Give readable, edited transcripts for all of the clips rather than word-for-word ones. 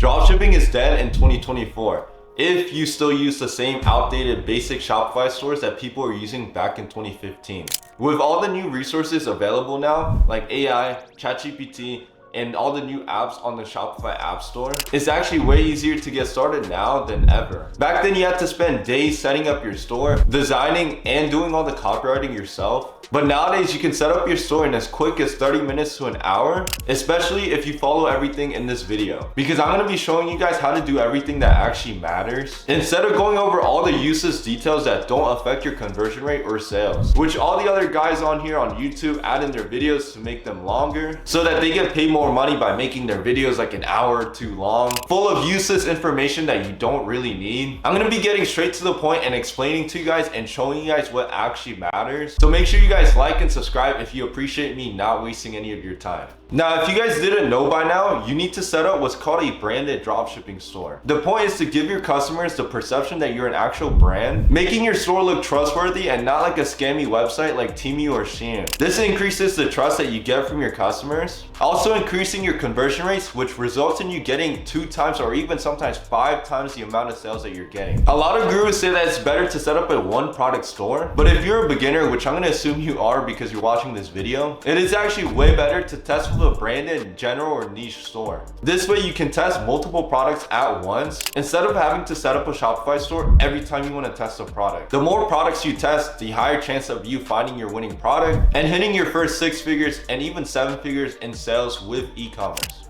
Dropshipping is dead in 2024 if you still use the same outdated basic Shopify stores that people were using back in 2015. With all the new resources available now, like AI, ChatGPT, and all the new apps on the Shopify App Store, it's actually way easier to get started now than ever. Back then you had to spend days setting up your store, designing and doing all the copywriting yourself. But nowadays you can set up your store in as quick as 30 minutes to an hour, especially if you follow everything in this video. Because I'm gonna be showing you guys how to do everything that actually matters, instead of going over all the useless details that don't affect your conversion rate or sales, which all the other guys on here on YouTube add in their videos to make them longer, so that they get paid more money by making their videos like an hour or two long, full of useless information that you don't really need. I'm gonna be getting straight to the point and explaining to you guys and showing you guys what actually matters. So make sure you guys like and subscribe if you appreciate me not wasting any of your time. Now, if you guys didn't know by now, you need to set up what's called a branded dropshipping store. The point is to give your customers the perception that you're an actual brand, making your store look trustworthy and not like a scammy website like Temu or Shein. This increases the trust that you get from your customers, also increasing your conversion rates, which results in you getting 2 times or even sometimes 5 times the amount of sales that you're getting. A lot of gurus say that it's better to set up a one product store, but if you're a beginner, which I'm gonna assume you are because you're watching this video, it is actually way better to test with a branded general or niche store. This way you can test multiple products at once instead of having to set up a Shopify store every time you want to test a product. The more products you test, the higher chance of you finding your winning product and hitting your first 6 figures and even 7 figures in sales with e-commerce.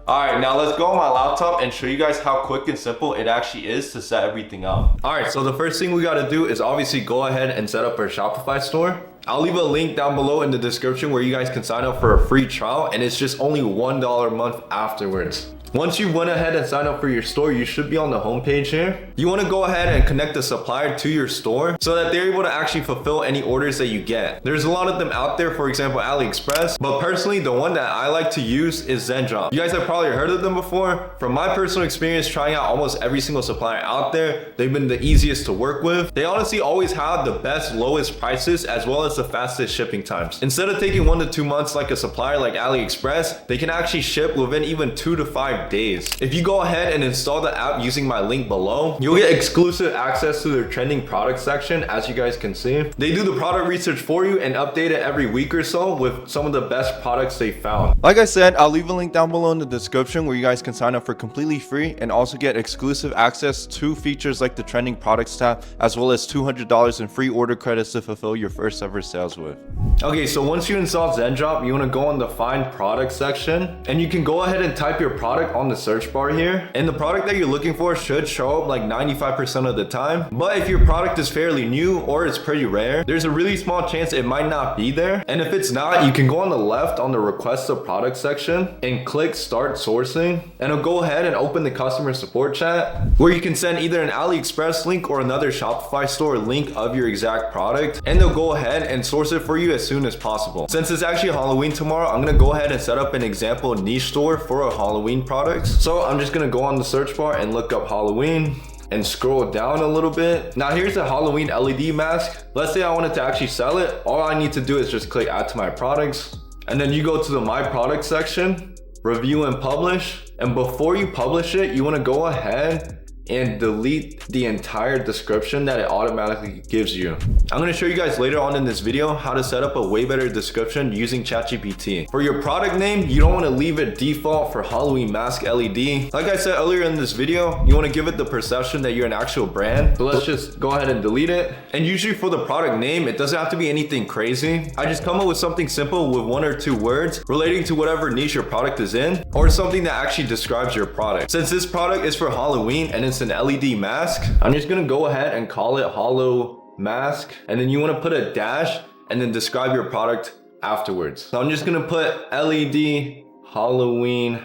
Alright, now let's go on my laptop and show you guys how quick and simple it actually is to set everything up. Alright, so the first thing we gotta do is obviously go ahead and set up our Shopify store. I'll leave a link down below in the description where you guys can sign up for a free trial, and it's just only $1 a month afterwards. Once you went ahead and signed up for your store, you should be on the homepage here. You want to go ahead and connect the supplier to your store so that they're able to actually fulfill any orders that you get. There's a lot of them out there, for example, AliExpress, but personally, the one that I like to use is Zendrop. You guys have probably heard of them before. From my personal experience trying out almost every single supplier out there, they've been the easiest to work with. They honestly always have the best, lowest prices as well as the fastest shipping times. Instead of taking 1 to 2 months like a supplier like AliExpress, they can actually ship within even 2 to 5 days. If you go ahead and install the app using my link below, you'll get exclusive access to their trending product section. As you guys can see, they do the product research for you and update it every week or so with some of the best products they found. Like I said, I'll leave a link down below in the description where you guys can sign up for completely free and also get exclusive access to features like the trending products tab, as well as $200 in free order credits to fulfill your first ever sales with. Okay, so once you install Zendrop, you want to go on the find product section and you can go ahead and type your product on the search bar here, and the product that you're looking for should show up like 95% of the time. But if your product is fairly new or it's pretty rare, there's a really small chance it might not be there. And if it's not, you can go on the left on the request a product section and click start sourcing, and it'll go ahead and open the customer support chat where you can send either an AliExpress link or another Shopify store link of your exact product, and they'll go ahead and source it for you as soon as possible. Since it's actually Halloween tomorrow, I'm gonna go ahead and set up an example niche store for a Halloween products. So I'm just gonna go on the search bar and look up Halloween and scroll down a little bit. Now here's the Halloween LED mask. Let's say I wanted to actually sell it. All I need to do is just click add to my products, and then you go to the my product section, review and publish. And before you publish it, you wanna go ahead and delete the entire description that it automatically gives you. I'm gonna show you guys later on in this video how to set up a way better description using ChatGPT. For your product name, you don't wanna leave it default for Halloween mask LED. Like I said earlier in this video, you wanna give it the perception that you're an actual brand. So let's just go ahead and delete it. And usually for the product name, it doesn't have to be anything crazy. I just come up with something simple with 1 or 2 words relating to whatever niche your product is in, or something that actually describes your product. Since this product is for Halloween and it's an LED mask, I'm just gonna go ahead and call it Hollow Mask, and then you want to put a dash and then describe your product afterwards. So I'm just gonna put LED Halloween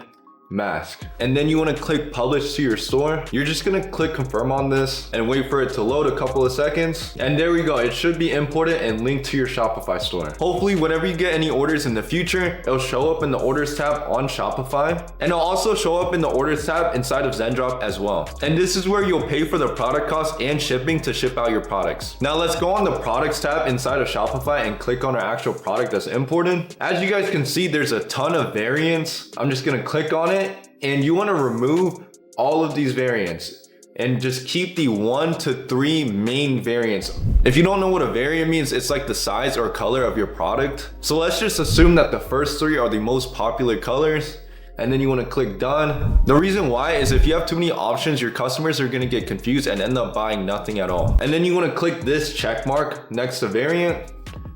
mask, and then you want to click publish to your store. You're just gonna click confirm on this and wait for it to load a couple of seconds, and there we go. It should be imported and linked to your Shopify store. Hopefully whenever you get any orders in the future, it'll show up in the orders tab on Shopify, and it'll also show up in the orders tab inside of Zendrop as well. And this is where you'll pay for the product cost and shipping to ship out your products. Now let's go on the products tab inside of Shopify and click on our actual product that's imported. As you guys can see, there's a ton of variants. I'm just gonna click on it and you want to remove all of these variants and just keep the 1 to 3 main variants. If you don't know what a variant means, it's like the size or color of your product. So let's just assume that the first 3 are the most popular colors, and then you want to click done. The reason why is if you have too many options, your customers are going to get confused and end up buying nothing at all. And then you want to click this check mark next to variant,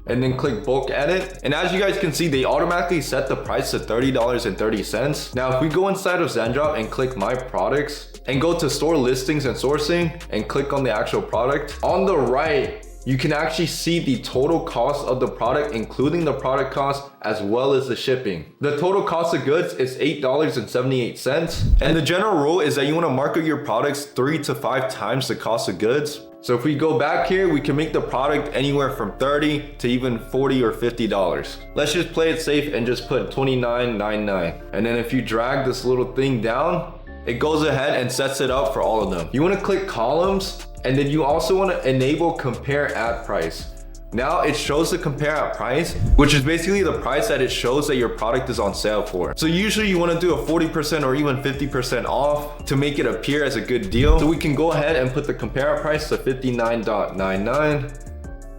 and then click bulk edit. And as you guys can see, they automatically set the price to $30.30. Now, if we go inside of Zendrop and click my products and go to store listings and sourcing and click on the actual product, on the right, you can actually see the total cost of the product, including the product cost as well as the shipping. The total cost of goods is $8.78. And the general rule is that you want to market your products 3 to 5 times the cost of goods. So if we go back here, we can make the product anywhere from $30 to even $40 or $50. Let's just play it safe and just put $29.99. And then if you drag this little thing down, it goes ahead and sets it up for all of them. You want to click columns, and then you also want to enable compare at price. Now it shows the compare at price, which is basically the price that it shows that your product is on sale for. So usually you want to do a 40% or even 50% off to make it appear as a good deal. So we can go ahead and put the compare at price to $59.99,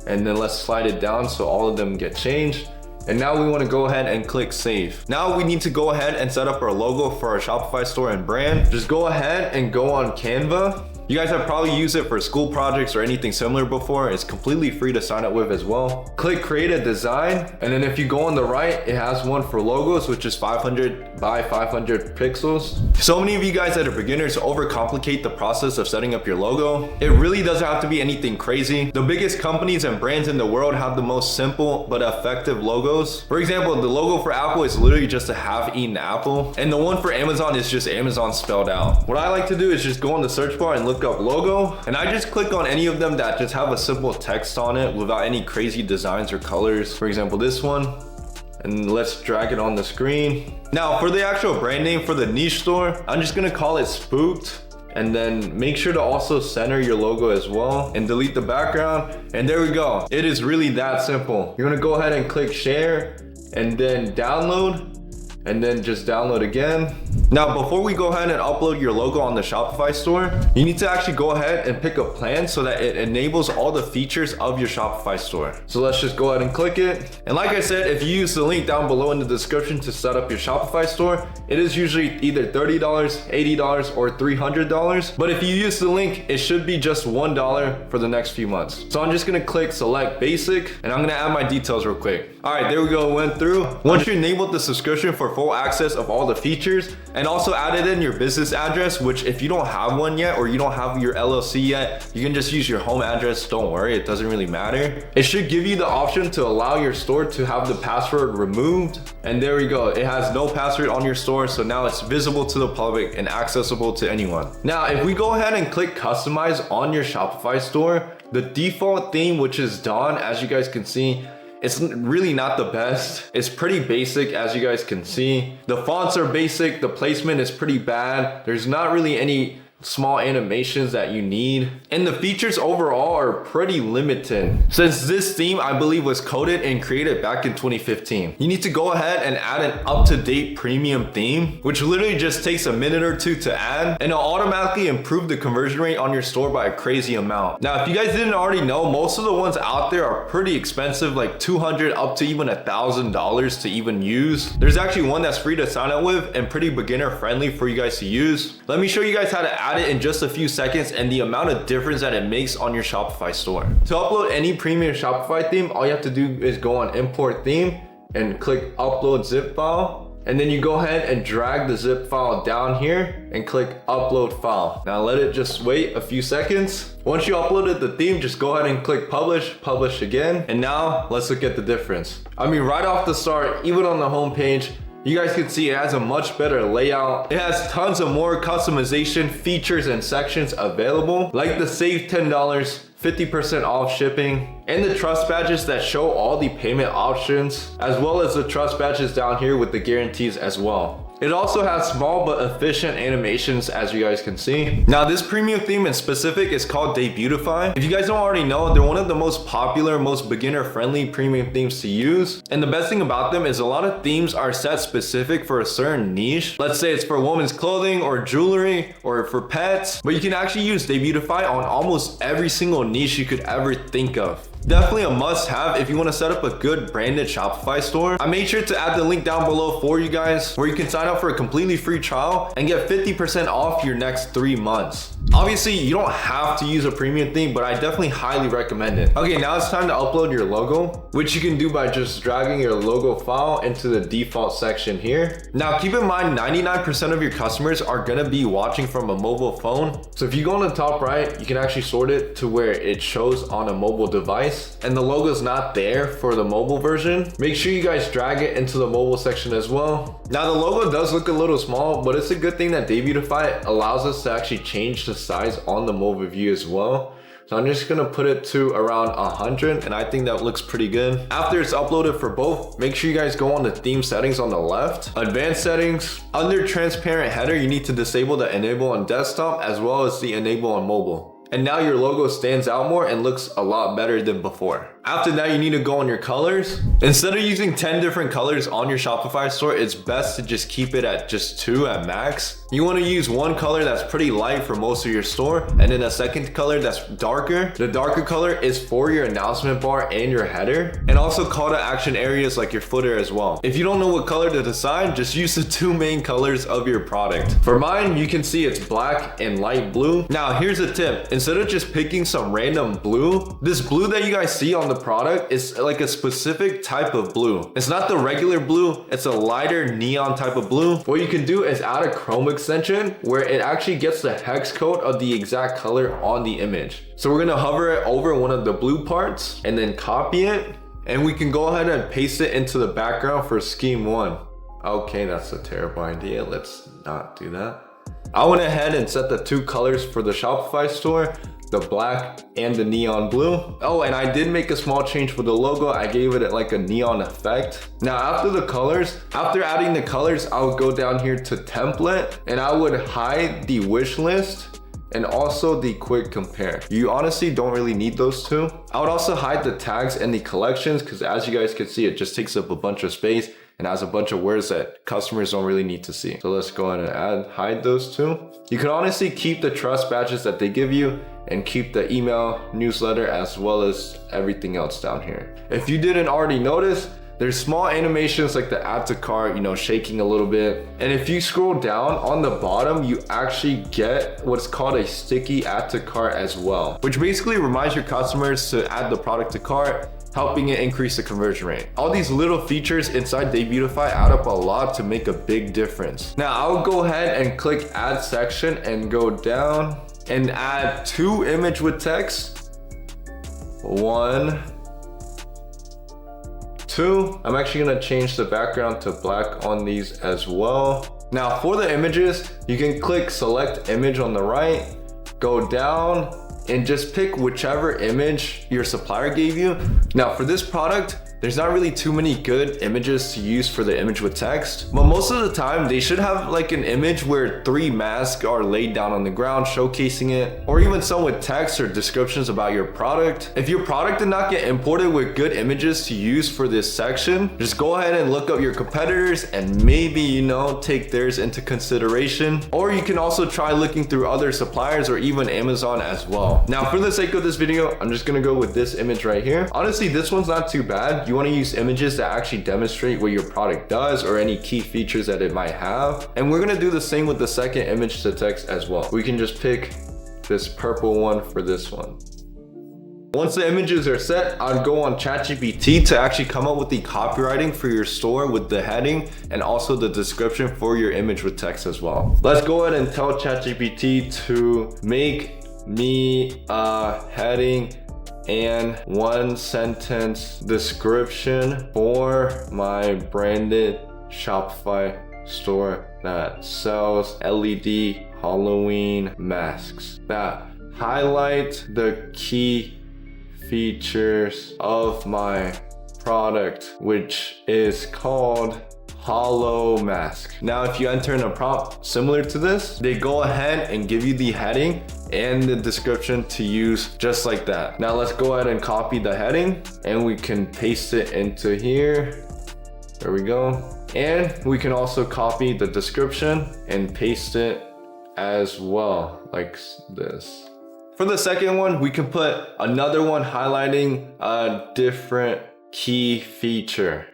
and then let's slide it down so all of them get changed. And now we want to go ahead and click save. Now we need to go ahead and set up our logo for our Shopify store and brand. Just go ahead and go on Canva. You guys have probably used it for school projects or anything similar before. It's completely free to sign up with as well. Click create a design. And then if you go on the right, it has one for logos, which is 500 by 500 pixels. So many of you guys that are beginners overcomplicate the process of setting up your logo. It really doesn't have to be anything crazy. The biggest companies and brands in the world have the most simple but effective logos. For example, the logo for Apple is literally just a half-eaten apple. And the one for Amazon is just Amazon spelled out. What I like to do is just go on the search bar and look up logo, and I just click on any of them that just have a simple text on it without any crazy designs or colors. For example, this one, and let's drag it on the screen. Now for the actual brand name for the niche store, I'm just gonna call it Spooked, and then make sure to also center your logo as well and delete the background. And there we go. It is really that simple. You're gonna go ahead and click share and then download, and then just download again. Now, before we go ahead and upload your logo on the Shopify store, you need to actually go ahead and pick a plan so that it enables all the features of your Shopify store. So let's just go ahead and click it. And like I said, if you use the link down below in the description to set up your Shopify store, it is usually either $30, $80, or $300. But if you use the link, it should be just $1 for the next few months. So I'm just gonna click select basic, and I'm gonna add my details real quick. All right, there we go, went through. Once you enabled the subscription for full access of all the features, and also added in your business address, which if you don't have one yet or you don't have your LLC yet, you can just use your home address. Don't worry, it doesn't really matter. It should give you the option to allow your store to have the password removed. And there we go, it has no password on your store, so now it's visible to the public and accessible to anyone. Now, if we go ahead and click customize on your Shopify store, the default theme, which is Dawn, as you guys can see, it's really not the best. It's pretty basic, as you guys can see. The fonts are basic, the placement is pretty bad. There's not really any small animations that you need, and the features overall are pretty limited. Since this theme, I believe, was coded and created back in 2015, you need to go ahead and add an up-to-date premium theme, which literally just takes a minute or two to add, and it'll automatically improve the conversion rate on your store by a crazy amount. Now, if you guys didn't already know, most of the ones out there are pretty expensive, like $200 up to even $1,000 to even use. There's actually one that's free to sign up with and pretty beginner friendly for you guys to use. Let me show you guys how to add it in just a few seconds and the amount of difference that it makes on your Shopify store. To upload any premium Shopify theme, all you have to do is go on import theme and click upload zip file. And then you go ahead and drag the zip file down here and click upload file. Now let it just wait a few seconds. Once you uploaded the theme, just go ahead and click publish, publish again. And now let's look at the difference. I mean, right off the start, even on the home page, you guys can see it has a much better layout. It has tons of more customization, features, and sections available, like the save $10, 50% off shipping, and the trust badges that show all the payment options, as well as the trust badges down here with the guarantees as well. It also has small but efficient animations, as you guys can see. Now this premium theme in specific is called Debutify. If you guys don't already know, they're one of the most popular, most beginner friendly premium themes to use. And the best thing about them is a lot of themes are set specific for a certain niche. Let's say it's for women's clothing or jewelry or for pets, but you can actually use Debutify on almost every single niche you could ever think of. Definitely a must-have if you want to set up a good branded Shopify store. I made sure to add the link down below for you guys where you can sign up for a completely free trial and get 50% off your next 3 months. Obviously, you don't have to use a premium theme, but I definitely highly recommend it. Okay, now it's time to upload your logo, which you can do by just dragging your logo file into the default section here. Now, keep in mind, 99% of your customers are gonna be watching from a mobile phone. So if you go on the top right, you can actually sort it to where it shows on a mobile device and the logo is not there for the mobile version. Make sure you guys drag it into the mobile section as well. Now, the logo does look a little small, but it's a good thing that Debutify allows us to actually change the size on the mobile view as well. So I'm just gonna put it to around 100 and I think that looks pretty good. After it's uploaded for both, make sure you guys go on the theme settings on the left, advanced settings. Under transparent header, you need to disable the enable on desktop as well as the enable on mobile. And now your logo stands out more and looks a lot better than before. After that, you need to go on your colors. Instead of using 10 different colors on your Shopify store, it's best to just keep it at just 2 at max. You want to use one color that's pretty light for most of your store, and then a second color that's darker. The darker color is for your announcement bar and your header, and also call to action areas like your footer as well. If you don't know what color to decide, just use the 2 main colors of your product. For mine, you can see it's black and light blue. Now, here's a tip. Instead of just picking some random blue, this blue that you guys see on the product is like a specific type of blue. It's not the regular blue, it's a lighter neon type of blue. What you can do is add a Chrome extension where it actually gets the hex code of the exact color on the image. So we're gonna hover it over one of the blue parts and then copy it, and we can go ahead and paste it into the background for scheme 1. Okay, that's a terrible idea. Let's not do that. I went ahead and set the 2 colors for the Shopify store, the black and the neon blue. Oh, and I did make a small change for the logo. I gave it like a neon effect. Now, after adding the colors, I would go down here to template and I would hide the wish list and also the quick compare. You honestly don't really need those 2. I would also hide the tags and the collections because as you guys can see, it just takes up a bunch of space and has a bunch of words that customers don't really need to see. So let's go ahead and hide those 2. You can honestly keep the trust badges that they give you and keep the email newsletter as well as everything else down here. If you didn't already notice, there's small animations like the add to cart, shaking a little bit. And if you scroll down on the bottom, you actually get what's called a sticky add to cart as well, which basically reminds your customers to add the product to cart, helping it increase the conversion rate. All these little features inside Debutify add up a lot to make a big difference. Now I'll go ahead and click add section and go down and add 2 image with text. 1, 2. I'm actually gonna change the background to black on these as well. Now for the images, you can click select image on the right, go down, and just pick whichever image your supplier gave you. Now for this product, there's not really too many good images to use for the image with text, but most of the time they should have like an image where 3 masks are laid down on the ground showcasing it, or even some with text or descriptions about your product. If your product did not get imported with good images to use for this section, just go ahead and look up your competitors and maybe, take theirs into consideration. Or you can also try looking through other suppliers or even Amazon as well. Now for the sake of this video, I'm just gonna go with this image right here. Honestly, this one's not too bad. You want to use images that actually demonstrate what your product does or any key features that it might have. And we're going to do the same with the second image to text as well. We can just pick this purple one for this one. Once the images are set, I'd go on ChatGPT to actually come up with the copywriting for your store with the heading and also the description for your image with text as well. Let's go ahead and tell ChatGPT to make me a heading and 1-sentence description for my branded Shopify store that sells LED Halloween masks that highlight the key features of my product, which is called hollow mask. Now, if you enter in a prompt similar to this, they go ahead and give you the heading and the description to use just like that. Now let's go ahead and copy the heading and we can paste it into here. There we go. And we can also copy the description and paste it as well, like this. For the second one, we can put another one highlighting a different key feature.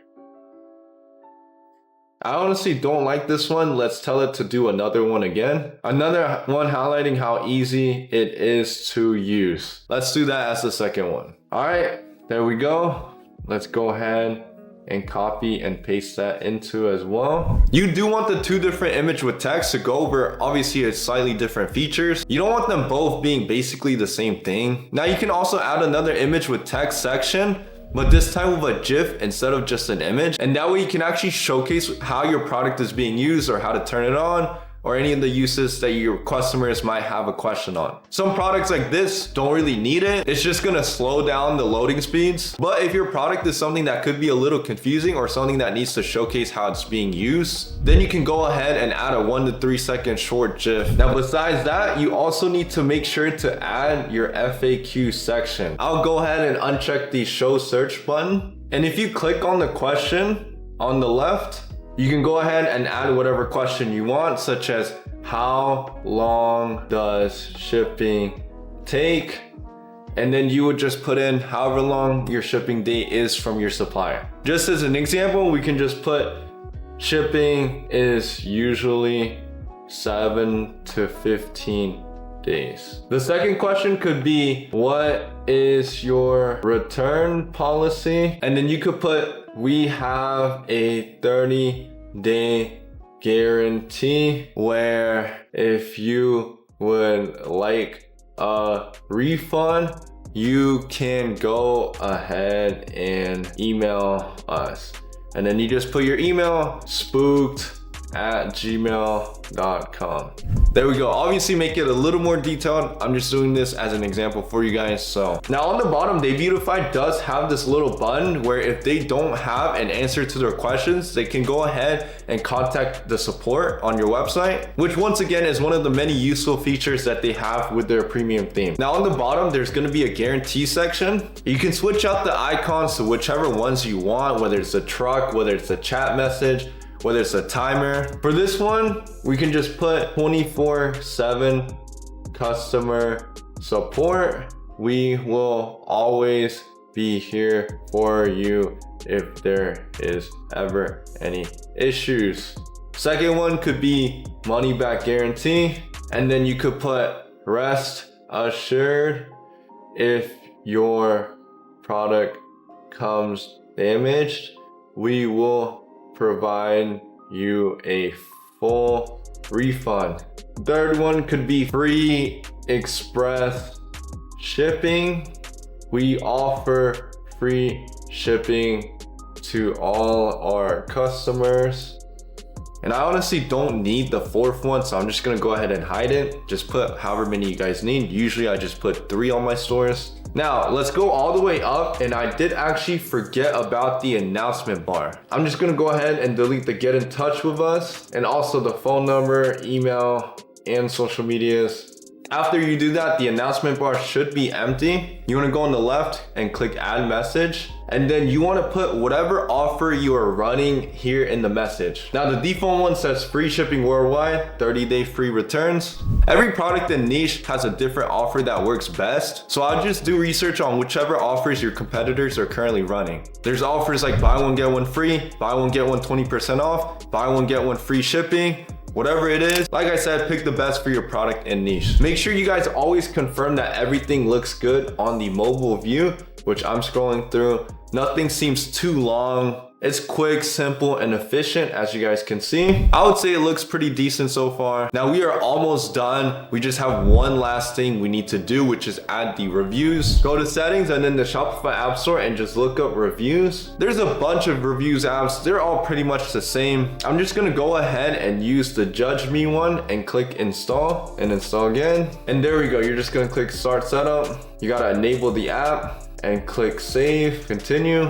I honestly don't like this one. Let's tell it to do another one again. Another one highlighting how easy it is to use. Let's do that as the second one. All right, there we go. Let's go ahead and copy and paste that into as well. You do want the two different image with text to go over, obviously it's slightly different features. You don't want them both being basically the same thing. Now you can also add another image with text section, but this time with a GIF instead of just an image. And that way you can actually showcase how your product is being used or how to turn it on, or any of the uses that your customers might have a question on. Some products like this don't really need it. It's just gonna slow down the loading speeds. But if your product is something that could be a little confusing or something that needs to showcase how it's being used, then you can go ahead and add a 1 to 3 second short GIF. Now, besides that, you also need to make sure to add your FAQ section. I'll go ahead and uncheck the show search button. And if you click on the question on the left, you can go ahead and add whatever question you want, such as how long does shipping take? And then you would just put in however long your shipping date is from your supplier. Just as an example, we can just put shipping is usually 7 to 15 days. The second question could be, what is your return policy? And then you could put, we have a 30-day guarantee where if you would like a refund, you can go ahead and email us. And then you just put your email, spooked@gmail.com. There we go. Obviously make it a little more detailed. I'm just doing this as an example for you guys. So now on the bottom, Debutify does have this little button where if they don't have an answer to their questions, they can go ahead and contact the support on your website, which once again is one of the many useful features that they have with their premium theme. Now on the bottom, there's going to be a guarantee section. You can switch out the icons to whichever ones you want, whether it's a truck, whether it's a chat message, whether it's a timer. For this one, we can just put 24/7 customer support. We will always be here for you if there is ever any issues. Second one could be money back guarantee. And then you could put rest assured if your product comes damaged, we will provide you a full refund. Third one could be free express shipping. We offer free shipping to all our customers. And I honestly don't need the fourth one, so I'm just gonna go ahead and hide it. Just put however many you guys need. Usually I just put 3 on my stores. Now let's go all the way up, and I did actually forget about the announcement bar. I'm just gonna go ahead and delete the get in touch with us and also the phone number, email, and social medias. After you do that, the announcement bar should be empty. You wanna go on the left and click add message. And then you wanna put whatever offer you are running here in the message. Now the default one says free shipping worldwide, 30-day free returns. Every product and niche has a different offer that works best. So I'll just do research on whichever offers your competitors are currently running. There's offers like buy one, get one free, buy one, get one 20% off, buy one, get one free shipping. Whatever it is, like I said, pick the best for your product and niche. Make sure you guys always confirm that everything looks good on the mobile view, which I'm scrolling through. Nothing seems too long. It's quick, simple, and efficient, as you guys can see. I would say it looks pretty decent so far. Now we are almost done. We just have one last thing we need to do, which is add the reviews. Go to settings and then the Shopify App Store and just look up reviews. There's a bunch of reviews apps. They're all pretty much the same. I'm just gonna go ahead and use the Judge Me one and click install and install again. And there we go. You're just gonna click start setup. You gotta enable the app and click save, continue.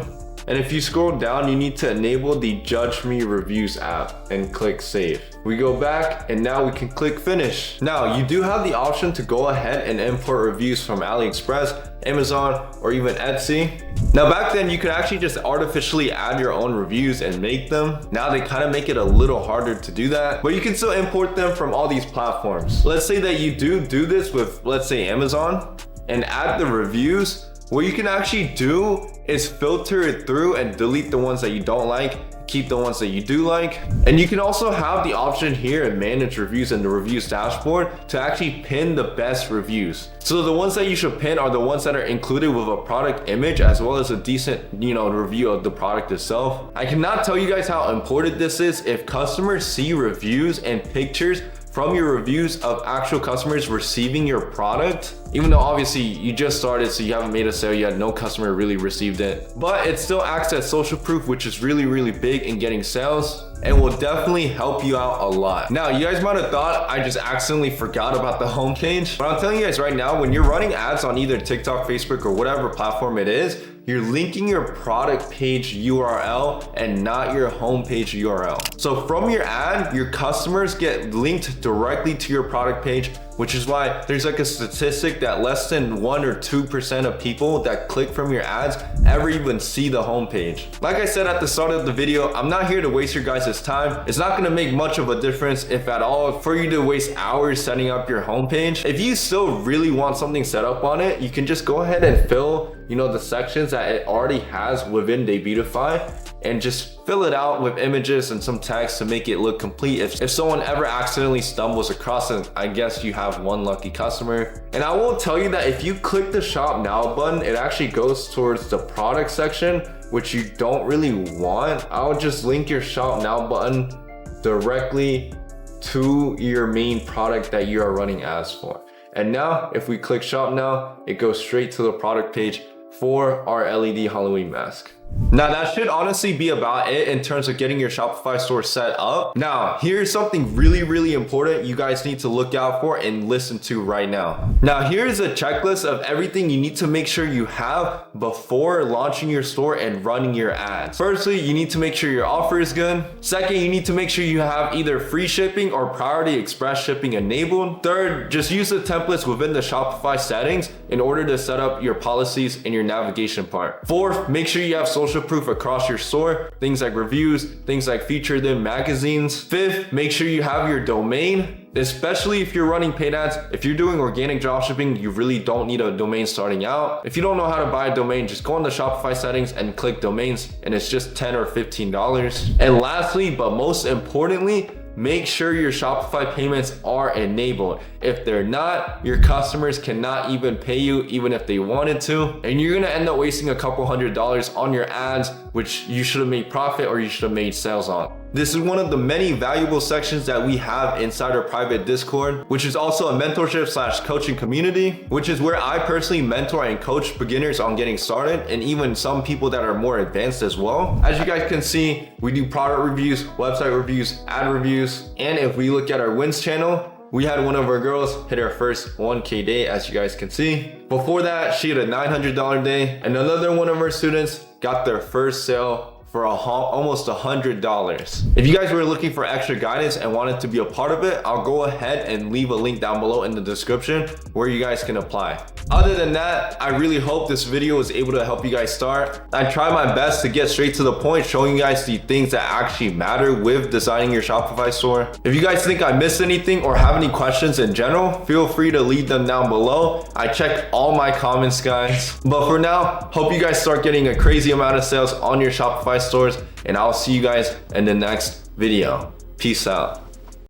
And if you scroll down, you need to enable the Judge Me Reviews app and click Save. We go back and now we can click Finish. Now you do have the option to go ahead and import reviews from AliExpress, Amazon, or even Etsy. Now back then you could actually just artificially add your own reviews and make them. Now they kind of make it a little harder to do that, but you can still import them from all these platforms. Let's say that you do this with, let's say, Amazon, and add the reviews. What you can actually do is filter it through and delete the ones that you don't like, keep the ones that you do like. And you can also have the option here in Manage Reviews in the Reviews dashboard to actually pin the best reviews. So the ones that you should pin are the ones that are included with a product image as well as a decent, review of the product itself. I cannot tell you guys how important this is. If customers see reviews and pictures from your reviews of actual customers receiving your product, even though obviously you just started, so you haven't made a sale yet, no customer really received it, but it still acts as social proof, which is really, really big in getting sales and will definitely help you out a lot. Now, you guys might have thought I just accidentally forgot about the homepage, but I'm telling you guys right now, when you're running ads on either TikTok, Facebook, or whatever platform it is, you're linking your product page URL and not your homepage URL. So from your ad, your customers get linked directly to your product page, which is why there's like a statistic that less than 1 or 2% of people that click from your ads ever even see the homepage. Like I said at the start of the video, I'm not here to waste your guys' time. It's not gonna make much of a difference, if at all, for you to waste hours setting up your homepage. If you still really want something set up on it, you can just go ahead and fill the sections that it already has within Debutify and just fill it out with images and some text to make it look complete. If someone ever accidentally stumbles across it, I guess you have one lucky customer. And I will tell you that if you click the Shop Now button, it actually goes towards the product section, which you don't really want. I'll just link your Shop Now button directly to your main product that you are running ads for. And now if we click Shop Now, it goes straight to the product page for our LED Halloween mask. Now that should honestly be about it in terms of getting your Shopify store set up. Now here's something really, really important you guys need to look out for and listen to right now. Now here's a checklist of everything you need to make sure you have before launching your store and running your ads. Firstly, you need to make sure your offer is good. Second, you need to make sure you have either free shipping or priority express shipping enabled. Third, just use the templates within the Shopify settings in order to set up your policies in your navigation part. Fourth, make sure you have social proof across your store, things like reviews, things like featured in magazines. Fifth, make sure you have your domain, especially if you're running paid ads. If you're doing organic dropshipping, you really don't need a domain starting out. If you don't know how to buy a domain, just go on the Shopify settings and click domains, and it's just $10 or $15. And lastly, but most importantly, make sure your Shopify payments are enabled. If they're not, your customers cannot even pay you even if they wanted to. And you're gonna end up wasting a couple $100s on your ads, which you should have made profit or you should have made sales on. This is one of the many valuable sections that we have inside our private Discord, which is also a mentorship/coaching community, which is where I personally mentor and coach beginners on getting started, and even some people that are more advanced as well. As you guys can see, we do product reviews, website reviews, ad reviews, and if we look at our wins channel, we had one of our girls hit her first 1K day, as you guys can see. Before that, she had a $900 day, and another one of our students got their first sale for almost $100. If you guys were looking for extra guidance and wanted to be a part of it, I'll go ahead and leave a link down below in the description where you guys can apply. Other than that, I really hope this video was able to help you guys start. I try my best to get straight to the point, showing you guys the things that actually matter with designing your Shopify store. If you guys think I missed anything or have any questions in general, feel free to leave them down below. I check all my comments, guys. But for now, hope you guys start getting a crazy amount of sales on your Shopify stores, and I'll see you guys in the next video. Peace out.